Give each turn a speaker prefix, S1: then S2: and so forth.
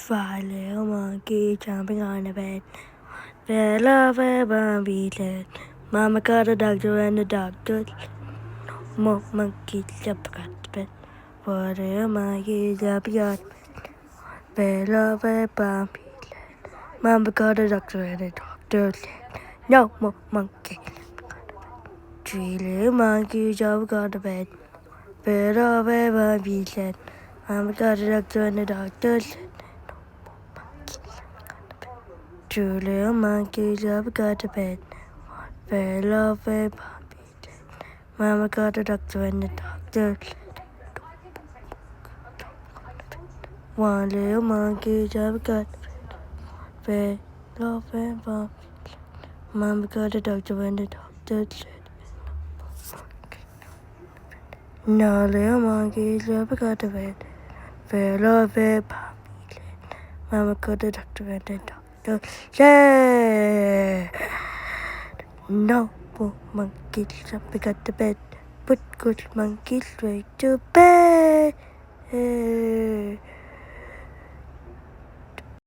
S1: 5 little monkey jumping on the bed. Fell off a Barbie said, Mama got a doctor and the doctor. More monkeys jumping on the bed. 4 little monkeys jumping on the bed. Fell off a Barbie said, Mama got a doctor and the doctor said, no more monkeys. 3 little monkeys jumping on the bed. Fell off a Barbie said, Mama got a doctor and the doctor said, 2 little monkeys up got to bed. Fell off a Barbie said, Mama got a doctor and the doctor said, 1 little monkey up got to bed. Fell off a Barbie said, Mama got a doctor and the doctor said, no little monkeys up got to bed. Fell off a Barbie said, Mama got a doctor and the doctor said, no more monkeys jumping at the bed. Put good monkeys straight to bed.